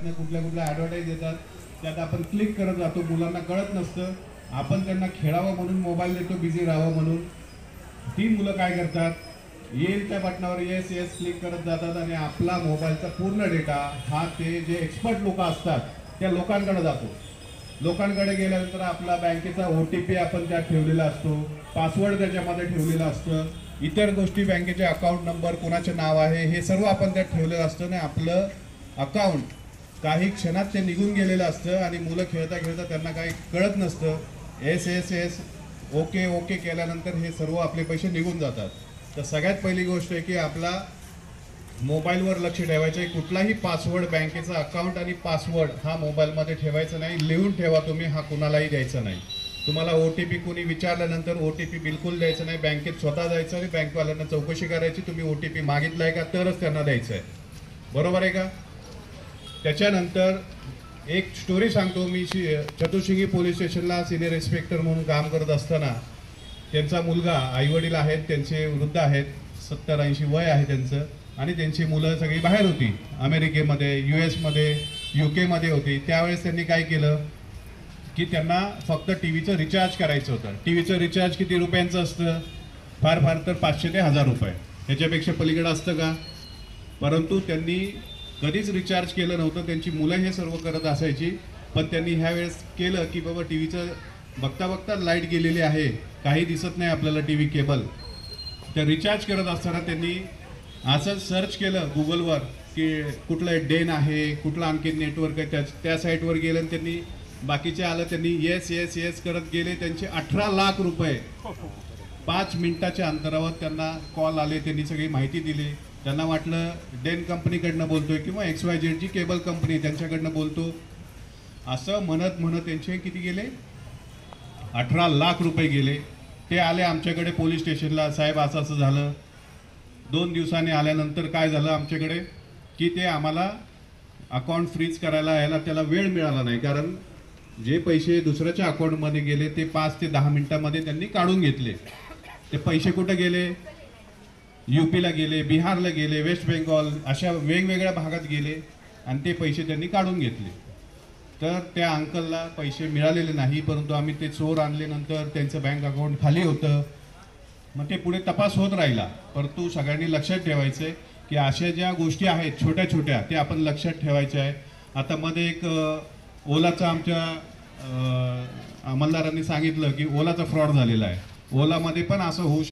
त्यातनं कुठल्या ॲडव्हर्टाईज येतात, त्यात आपण क्लिक करत जातो. मुलांना कळत नसतं, आपण त्यांना खेळावं म्हणून मोबाईल देतो, बिझी राहावं म्हणून. ती मुलं काय करतात, येईल त्या बटनावर येस येस क्लिक करत जातात आणि आपला मोबाईलचा पूर्ण डेटा हा ते जे एक्सपर्ट लोक असतात त्या लोकांकडे जातो. लोकांकडे गेल्यानंतर आपला बँकेचा OTP आपण त्यात ठेवलेला असतो, पासवर्ड त्याच्यामध्ये ठेवलेला असतं, इतर गोष्टी बँकेचे अकाउंट नंबर, कोणाचे नाव आहे हे सर्व आपण त्यात ठेवलेलं असतं आणि आपलं अकाउंट काही क्षणात ते निघून गेलेलं असतं आणि मुलं खेळता खेळता त्यांना काही कळत नसतं. S S S okay okay केल्यानंतर हे सर्व आपले पैसे निघून जातात. तर सगळ्यात पहिली गोष्ट आहे की आपला मोबाईलवर लक्ष ठेवायचं आहे. कुठलाही पासवर्ड, बँकेचा अकाउंट आणि पासवर्ड हा मोबाईलमध्ये ठेवायचा नाही. लिहून ठेवा तुम्ही, हा कुणालाही द्यायचा नाही. तुम्हाला OTP कोणी विचारल्यानंतर OTP बिलकुल द्यायचं नाही. बँकेत स्वतः जायचं आणि बँकवाल्यांना चौकशी करायची, तुम्ही OTP मागितला आहे का, तरच त्यांना द्यायचं आहे. बरोबर आहे का? त्याच्यानंतर एक स्टोरी सांगतो. मी चतुर्शिंगी पोलीस स्टेशनला सिनियर इन्स्पेक्टर म्हणून काम करत असताना त्यांचा मुलगा, आईवडील आहेत त्यांचे, वृद्ध आहेत, 70-80 वय आहे त्यांचं, आणि त्यांची मुलं सगळी बाहेर होती, अमेरिकेमध्ये, US मध्ये, UK मध्ये होती. त्यावेळेस त्यांनी काय केलं की त्यांना फक्त TVचं रिचार्ज करायचं होतं. TVचं रिचार्ज किती रुपयांचं असतं? फार फार तर 500 ते 1000 रुपये, ह्याच्यापेक्षा पलीकडे असतं का? परंतु त्यांनी कधीच रिचार्ज केलं नव्हतं. त्यांची मुलं हे सर्व करत असायची, पण त्यांनी ह्या वेळेस केलं की बाबा TVचं बघता बघता लाईट गेलेली आहे, काही दिसत नाही आपल्याला TV केबल. तर रिचार्ज करत असताना त्यांनी असं सर्च केलं गुगलवर की कुठलं डेन आहे, कुठलं आणखी नेटवर्क आहे, त्या साईटवर गेलं आणि त्यांनी बाकीचे आलं, त्यांनी येस येस येस करत गेले. त्यांचे 18 लाख रुपये 5 मिनिटाच्या अंतरावर त्यांना कॉल आले. त्यांनी सगळी माहिती दिली. त्यांना वाटलं डेन कंपनीकडनं बोलतोय किंवा XYZ जी केबल कंपनी त्यांच्याकडनं बोलतो. असं म्हणत म्हणत त्यांचे किती गेले? 18 लाख रुपये गेले. ते आले आमच्याकडे पोलीस स्टेशनला, साहेब असं असं झालं. 2 दिवसांनी आल्यानंतर काय झालं आमच्याकडे की ते आम्हाला अकाउंट फ्रीज करायला यायला त्याला वेळ मिळाला नाही, कारण जे पैसे दुसऱ्याच्या अकाउंटमध्ये गेले ते 5 ते 10 मिनिटांमध्ये त्यांनी काढून घेतले. ते पैसे कुठं गेले? UPला गेले, बिहारला गेले, वेस्ट बेंगॉल, अशा वेगवेगळ्या भागात गेले आणि ते पैसे त्यांनी काढून घेतले. तर त्या अंकलला पैसे मिळालेले नाही, परंतु आम्ही ते चोर आणल्यानंतर त्यांचं बँक अकाउंट खाली होतं. मग ते पुढे तपास होत राहिला. परंतु सगळ्यांनी लक्षात ठेवायचं आहे की अशा ज्या गोष्टी आहेत छोट्या छोट्या ते आपण लक्षात ठेवायच्या आहे. आता मध्ये एक ओलाचा आमच्या अंमलदारांनी सांगितलं की ओलाचा फ्रॉड झालेला आहे. ओलामध्ये पण असं होऊ